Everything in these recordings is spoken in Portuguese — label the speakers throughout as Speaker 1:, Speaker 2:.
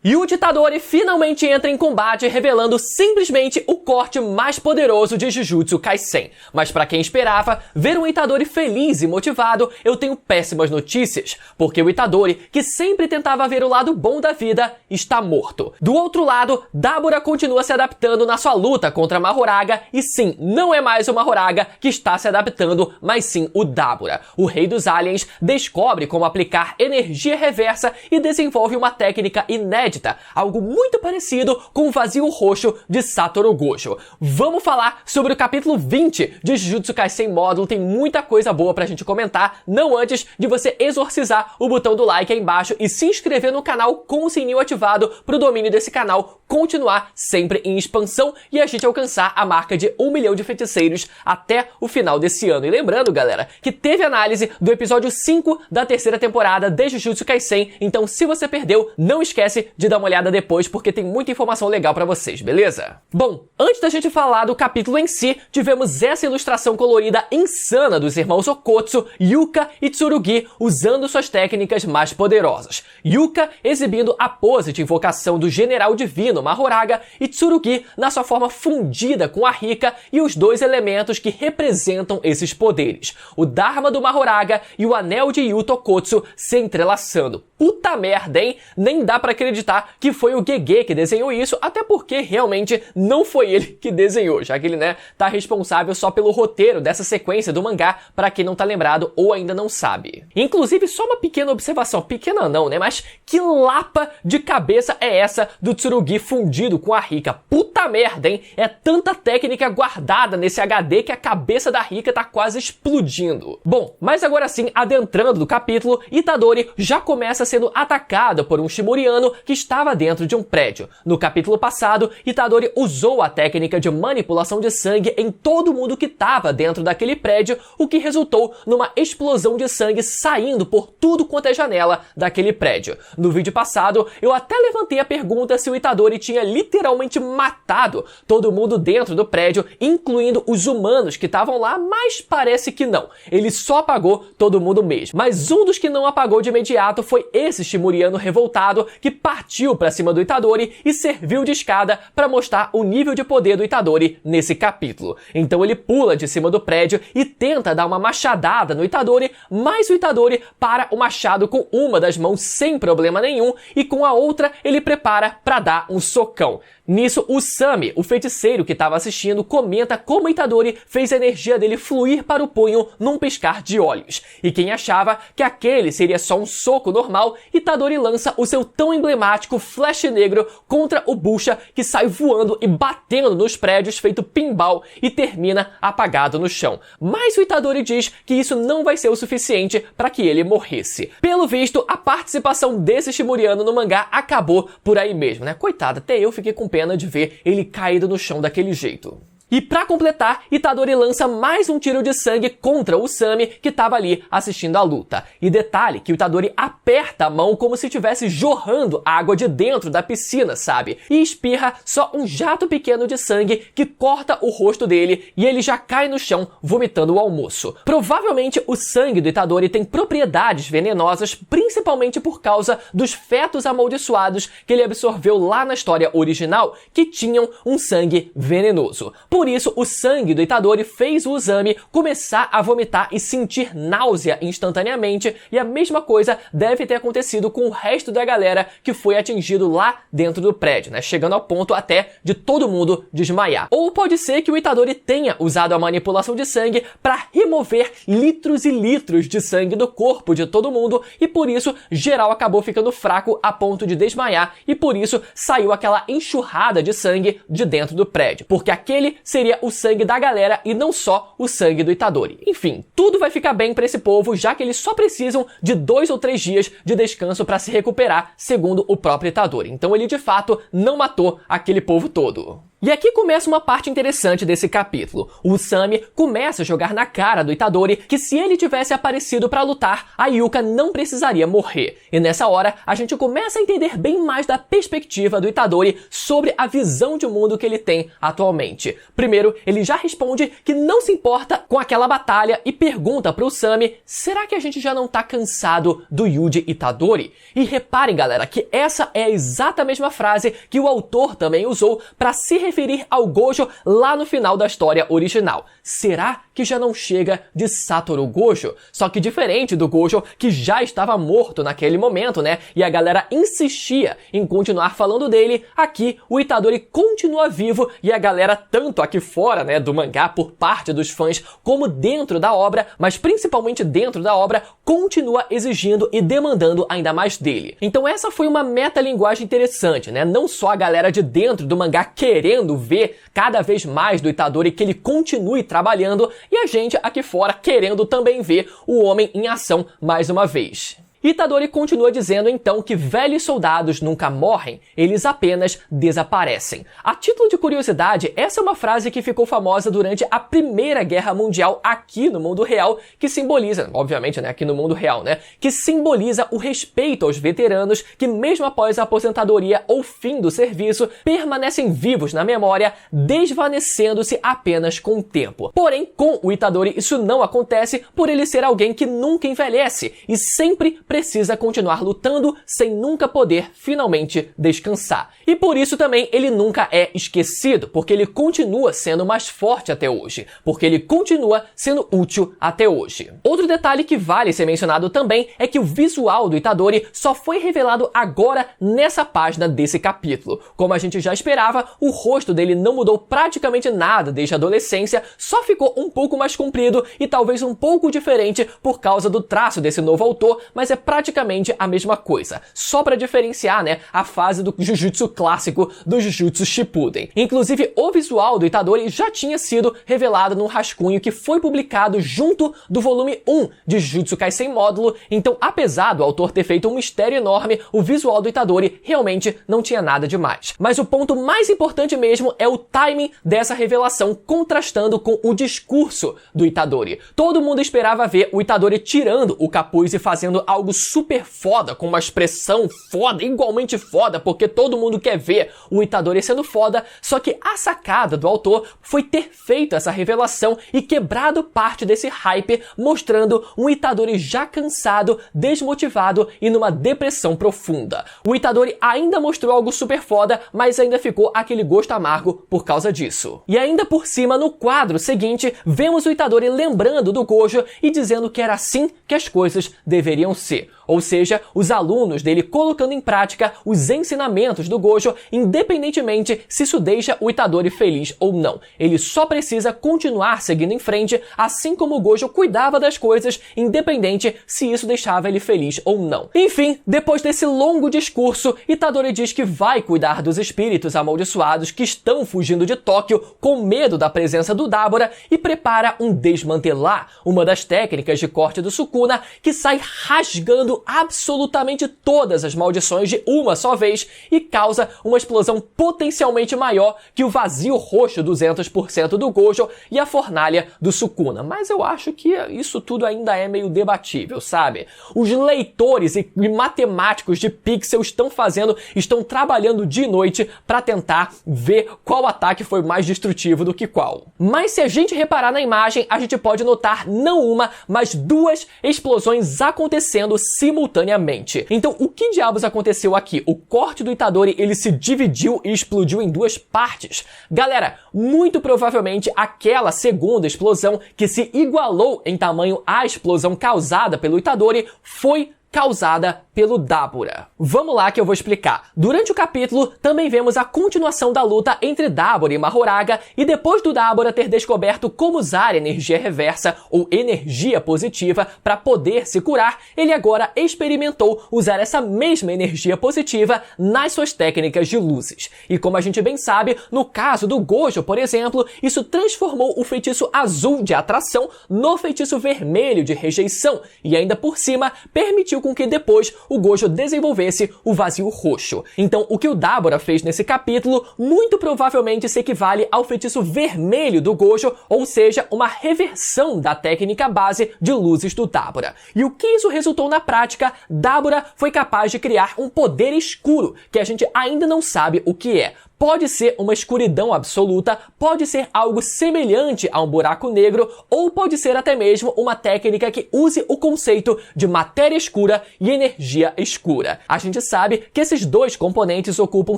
Speaker 1: E o Itadori finalmente entra em combate, revelando simplesmente o corte mais poderoso de Jujutsu Kaisen. Mas pra quem esperava ver um Itadori feliz e motivado, eu tenho péssimas notícias, porque o Itadori, que sempre tentava ver o lado bom da vida, está morto. Do outro lado, Dabura continua se adaptando na sua luta contra Mahoraga, e sim, não é mais o Mahoraga que está se adaptando, mas sim o Dabura. O rei dos aliens descobre como aplicar energia reversa e desenvolve uma técnica inédita, algo muito parecido com o vazio roxo de Satoru Gojo. Vamos falar sobre o capítulo 20 de Jujutsu Kaisen Módulo, tem muita coisa boa pra gente comentar, não antes de você exorcizar o botão do like aí embaixo e se inscrever no canal com o sininho ativado pro domínio desse canal continuar sempre em expansão e a gente alcançar a marca de 1 milhão de feiticeiros até o final desse ano. E lembrando, galera, que teve análise do episódio 5 da terceira temporada de Jujutsu Kaisen, então se você perdeu, não esquece de dar uma olhada depois, porque tem muita informação legal pra vocês, beleza? Bom, antes da gente falar do capítulo em si, tivemos essa ilustração colorida insana dos irmãos Okotsu, Yuka e Tsurugi usando suas técnicas mais poderosas. Yuka exibindo a pose de invocação do General Divino Mahoraga e Tsurugi na sua forma fundida com a Rika e os dois elementos que representam esses poderes, o Dharma do Mahoraga e o Anel de Yuta Okotsu se entrelaçando. Puta merda, hein? Nem dá pra acreditar que foi o Gege que desenhou isso, até porque realmente não foi ele que desenhou, já que ele, tá responsável só pelo roteiro dessa sequência do mangá, pra quem não tá lembrado ou ainda não sabe. Inclusive, só uma pequena observação, pequena não, mas que lapa de cabeça é essa do Tsurugi fundido com a Rika? Puta merda, hein? É tanta técnica guardada nesse HD que a cabeça da Rika tá quase explodindo. Bom, mas agora sim, adentrando do capítulo, Itadori já começa sendo atacado por um Shimuriano que estava dentro de um prédio. No capítulo passado, Itadori usou a técnica de manipulação de sangue em todo mundo que estava dentro daquele prédio, o que resultou numa explosão de sangue saindo por tudo quanto é janela daquele prédio. No vídeo passado, eu até levantei a pergunta se o Itadori tinha literalmente matado todo mundo dentro do prédio, incluindo os humanos que estavam lá, mas parece que não. Ele só apagou todo mundo mesmo. Mas um dos que não apagou de imediato foi esse Shimuriano revoltado que partiu pra cima do Itadori e serviu de escada pra mostrar o nível de poder do Itadori nesse capítulo. Então ele pula de cima do prédio e tenta dar uma machadada no Itadori, mas o Itadori para o machado com uma das mãos sem problema nenhum e com a outra ele prepara pra dar um socão. Nisso, o Sami, o feiticeiro que estava assistindo, comenta como Itadori fez a energia dele fluir para o punho num piscar de olhos. E quem achava que aquele seria só um soco normal, Itadori lança o seu tão emblemático flash negro contra o Bucha, que sai voando e batendo nos prédios feito pinball e termina apagado no chão. Mas o Itadori diz que isso não vai ser o suficiente para que ele morresse. Pelo visto, a participação desse Shimuriano no mangá acabou por aí mesmo, Coitado, até eu fiquei com pena de ver ele caído no chão daquele jeito. E pra completar, Itadori lança mais um tiro de sangue contra o Sami que tava ali assistindo a luta. E detalhe que o Itadori aperta a mão como se estivesse jorrando água de dentro da piscina, sabe? E espirra só um jato pequeno de sangue que corta o rosto dele e ele já cai no chão vomitando o almoço. Provavelmente o sangue do Itadori tem propriedades venenosas, principalmente por causa dos fetos amaldiçoados que ele absorveu lá na história original, que tinham um sangue venenoso. Por isso, o sangue do Itadori fez o Usami começar a vomitar e sentir náusea instantaneamente, e a mesma coisa deve ter acontecido com o resto da galera que foi atingido lá dentro do prédio, chegando ao ponto até de todo mundo desmaiar. Ou pode ser que o Itadori tenha usado a manipulação de sangue para remover litros e litros de sangue do corpo de todo mundo, e por isso geral acabou ficando fraco a ponto de desmaiar, e por isso saiu aquela enxurrada de sangue de dentro do prédio, porque aquele seria o sangue da galera e não só o sangue do Itadori. Enfim, tudo vai ficar bem pra esse povo, já que eles só precisam de 2 ou 3 dias de descanso pra se recuperar, segundo o próprio Itadori. Então ele de fato não matou aquele povo todo. E aqui começa uma parte interessante desse capítulo. O Usami começa a jogar na cara do Itadori que se ele tivesse aparecido pra lutar, a Yuka não precisaria morrer. E nessa hora, a gente começa a entender bem mais da perspectiva do Itadori sobre a visão de mundo que ele tem atualmente. Primeiro, ele já responde que não se importa com aquela batalha e pergunta pro Usami, será que a gente já não tá cansado do Yuji Itadori? E reparem, galera, que essa é a exata mesma frase que o autor também usou para se referir ao Gojo lá no final da história original. Será que já não chega de Satoru Gojo? Só que diferente do Gojo, que já estava morto naquele momento, né? E a galera insistia em continuar falando dele, aqui o Itadori continua vivo e a galera, tanto aqui fora, né, do mangá, por parte dos fãs, como dentro da obra, mas principalmente dentro da obra, continua exigindo e demandando ainda mais dele. Então essa foi uma metalinguagem interessante, né? Não só a galera de dentro do mangá querendo ver cada vez mais do Itadori que ele continue trabalhando e a gente aqui fora querendo também ver o homem em ação mais uma vez. Itadori continua dizendo então que velhos soldados nunca morrem, eles apenas desaparecem. A título de curiosidade, essa é uma frase que ficou famosa durante a Primeira Guerra Mundial aqui no mundo real, que simboliza, obviamente, né, aqui no mundo real, né, que simboliza o respeito aos veteranos que mesmo após a aposentadoria ou fim do serviço, permanecem vivos na memória, desvanecendo-se apenas com o tempo. Porém, com o Itadori isso não acontece por ele ser alguém que nunca envelhece e sempre precisa continuar lutando sem nunca poder finalmente descansar. E por isso também ele nunca é esquecido, porque ele continua sendo mais forte até hoje, porque ele continua sendo útil até hoje. Outro detalhe que vale ser mencionado também é que o visual do Itadori só foi revelado agora nessa página desse capítulo. Como a gente já esperava, o rosto dele não mudou praticamente nada desde a adolescência, só ficou um pouco mais comprido e talvez um pouco diferente por causa do traço desse novo autor, mas é praticamente a mesma coisa, só para diferenciar, né, a fase do Jujutsu clássico do Jujutsu Shippuden. Inclusive, o visual do Itadori já tinha sido revelado num rascunho que foi publicado junto do volume 1 de Jujutsu Kaisen Módulo, então apesar do autor ter feito um mistério enorme, o visual do Itadori realmente não tinha nada demais. Mas o ponto mais importante mesmo é o timing dessa revelação contrastando com o discurso do Itadori. Todo mundo esperava ver o Itadori tirando o capuz e fazendo algo super foda, com uma expressão foda, igualmente foda, porque todo mundo quer ver o Itadori sendo foda, só que a sacada do autor foi ter feito essa revelação e quebrado parte desse hype, mostrando um Itadori já cansado, desmotivado e numa depressão profunda. O Itadori ainda mostrou algo super foda, mas ainda ficou aquele gosto amargo por causa disso. E ainda por cima, no quadro seguinte, vemos o Itadori lembrando do Gojo e dizendo que era assim que as coisas deveriam ser. Ou seja, os alunos dele colocando em prática os ensinamentos do Gojo, independentemente se isso deixa o Itadori feliz ou não. Ele só precisa continuar seguindo em frente, assim como o Gojo cuidava das coisas, independente se isso deixava ele feliz ou não. Enfim, depois desse longo discurso, Itadori diz que vai cuidar dos espíritos amaldiçoados que estão fugindo de Tóquio com medo da presença do Dabura e prepara um desmantelar, uma das técnicas de corte do Sukuna que sai rasgando absolutamente todas as maldições de uma só vez e causa uma explosão potencialmente maior que o vazio roxo 200% do Gojo e a fornalha do Sukuna. Mas eu acho que isso tudo ainda é meio debatível, sabe? Os leitores e matemáticos de pixel estão trabalhando de noite para tentar ver qual ataque foi mais destrutivo do que qual. Mas se a gente reparar na imagem, a gente pode notar não uma, mas duas explosões acontecendo simultaneamente. Então, o que diabos aconteceu aqui? O corte do Itadori, ele se dividiu e explodiu em duas partes. Galera, muito provavelmente aquela segunda explosão que se igualou em tamanho à explosão causada pelo Itadori foi causada pelo Dabura. Vamos lá que eu vou explicar. Durante o capítulo, também vemos a continuação da luta entre Dabura e Mahoraga, e depois do Dabura ter descoberto como usar energia reversa ou energia positiva para poder se curar, ele agora experimentou usar essa mesma energia positiva nas suas técnicas de luzes. E como a gente bem sabe, no caso do Gojo, por exemplo, isso transformou o feitiço azul de atração no feitiço vermelho de rejeição, e ainda por cima, permitiu com que depois o Gojo desenvolvesse o vazio roxo. Então, o que o Dabura fez nesse capítulo muito provavelmente se equivale ao feitiço vermelho do Gojo, ou seja, uma reversão da técnica base de luzes do Dabura. E o que isso resultou na prática? Dabura foi capaz de criar um poder escuro, que a gente ainda não sabe o que é. Pode ser uma escuridão absoluta, pode ser algo semelhante a um buraco negro, ou pode ser até mesmo uma técnica que use o conceito de matéria escura e energia escura. A gente sabe que esses dois componentes ocupam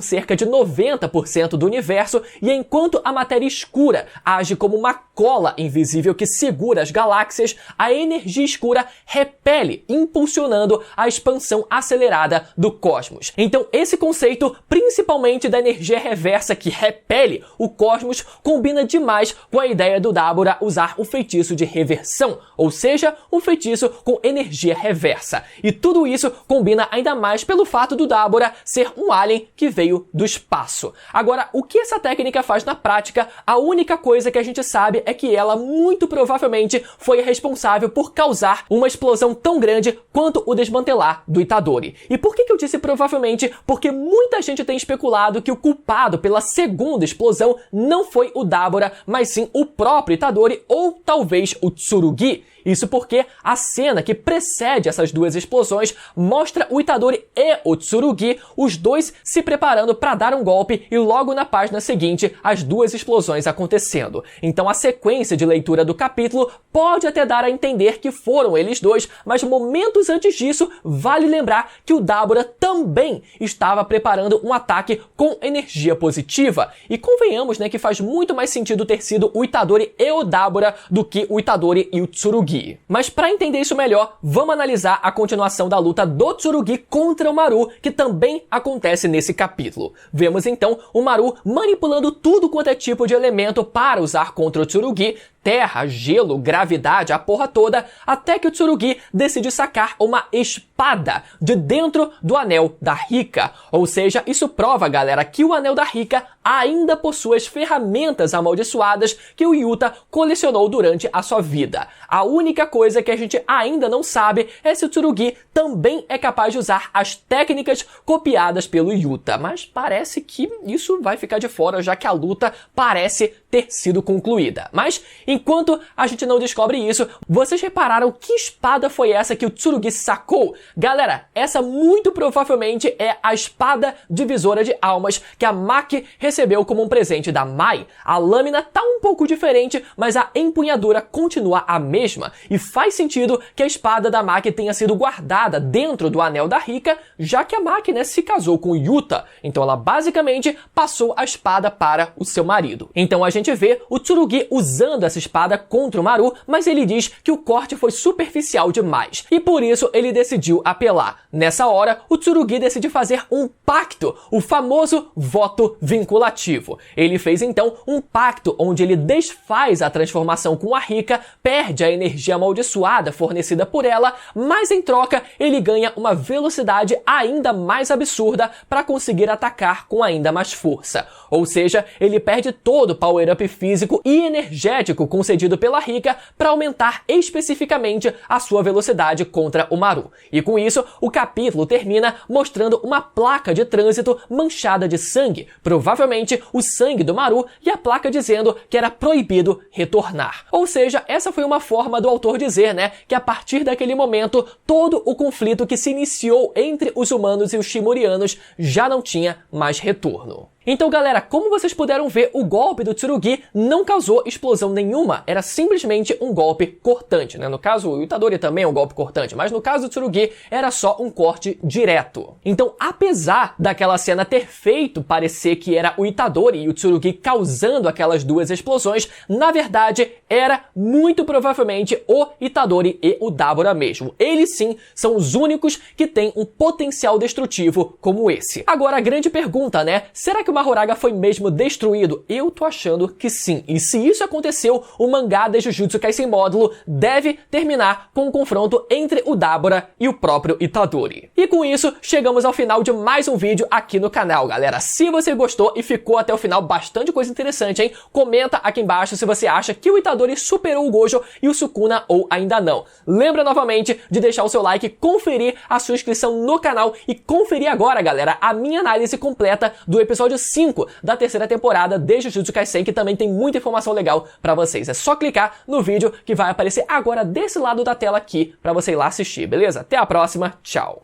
Speaker 1: cerca de 90% do universo, e enquanto a matéria escura age como uma cola invisível que segura as galáxias, a energia escura repele, impulsionando a expansão acelerada do cosmos. Então, esse conceito, principalmente da energia reversa que repele o cosmos, combina demais com a ideia do Dabura usar o feitiço de reversão, ou seja, um feitiço com energia reversa. E tudo isso combina ainda mais pelo fato do Dabura ser um alien que veio do espaço. Agora, o que essa técnica faz na prática? A única coisa que a gente sabe é que ela muito provavelmente foi a responsável por causar uma explosão tão grande quanto o desmantelar do Itadori. E por que eu disse provavelmente? Porque muita gente tem especulado que o culpado pela segunda explosão não foi o Dabura, mas sim o próprio Itadori ou talvez o Tsurugi. Isso porque a cena que precede essas duas explosões mostra o Itadori e o Tsurugi, os dois se preparando para dar um golpe, e logo na página seguinte as duas explosões acontecendo. Então a sequência de leitura do capítulo pode até dar a entender que foram eles dois, mas momentos antes disso vale lembrar que o Dabura também estava preparando um ataque com energia positiva. E convenhamos, né, que faz muito mais sentido ter sido o Itadori e o Dabura do que o Itadori e o Tsurugi. Mas para entender isso melhor, vamos analisar a continuação da luta do Tsurugi contra o Maru, que também acontece nesse capítulo. Vemos então o Maru manipulando tudo quanto é tipo de elemento para usar contra o Tsurugi, terra, gelo, gravidade, a porra toda, até que o Tsurugi decide sacar uma espada de dentro do Anel da Rika. Ou seja, isso prova, galera, que o Anel da Rika ainda possui as ferramentas amaldiçoadas que o Yuta colecionou durante a sua vida. A única coisa que a gente ainda não sabe é se o Tsurugi também é capaz de usar as técnicas copiadas pelo Yuta, mas parece que isso vai ficar de fora, já que a luta parece ter sido concluída. Mas, enquanto a gente não descobre isso, vocês repararam que espada foi essa que o Tsurugi sacou? Galera, essa muito provavelmente é a espada divisora de almas que a Maki recebeu como um presente da Mai. A lâmina tá um pouco diferente, mas a empunhadura continua a mesma, e faz sentido que a espada da Maki tenha sido guardada dentro do Anel da Rika, já que a Maki, né, se casou com o Yuta, então ela basicamente passou a espada para o seu marido. Então a gente vê o Tsurugi usando essa espada contra o Maru, mas ele diz que o corte foi superficial demais, e por isso ele decidiu apelar. Nessa hora, o Tsurugi decide fazer um pacto, o famoso voto vinculativo. Ele fez então um pacto onde ele desfaz a transformação com a Rika, perde a energia amaldiçoada fornecida por ela, mas em troca ele ganha uma velocidade ainda mais absurda para conseguir atacar com ainda mais força. Ou seja, ele perde todo o power-up físico e energético concedido pela Rika para aumentar especificamente a sua velocidade contra o Maru. E com isso, o capítulo termina mostrando uma placa de trânsito manchada de sangue, provavelmente o sangue do Maru, e a placa dizendo que era proibido retornar. Ou seja, essa foi uma forma do autor dizer, né, que a partir daquele momento, todo o conflito que se iniciou entre os humanos e os Shimurianos já não tinha mais retorno. Então, galera, como vocês puderam ver, o golpe do Tsurugi não causou explosão nenhuma, era simplesmente um golpe cortante, né? No caso, o Itadori também é um golpe cortante, mas no caso do Tsurugi era só um corte direto. Então, apesar daquela cena ter feito parecer que era o Itadori e o Tsurugi causando aquelas duas explosões, na verdade, era muito provavelmente o Itadori e o Dabura mesmo. Eles sim são os únicos que têm um potencial destrutivo como esse. Agora, a grande pergunta, né? Será que o Mahoraga foi mesmo destruído? Eu tô achando que sim. E se isso aconteceu, o mangá de Jujutsu Kaisen módulo deve terminar com um confronto entre o Dabura e o próprio Itadori. E com isso, chegamos ao final de mais um vídeo aqui no canal, galera. Se você gostou e ficou até o final, bastante coisa interessante, hein? Comenta aqui embaixo se você acha que o Itadori superou o Gojo e o Sukuna ou ainda não. Lembra novamente de deixar o seu like, conferir a sua inscrição no canal e conferir agora, galera, a minha análise completa do episódio 5 da terceira temporada de Jujutsu Kaisen, que também tem muita informação legal pra vocês. É só clicar no vídeo que vai aparecer agora desse lado da tela aqui pra você ir lá assistir, beleza? Até a próxima, tchau!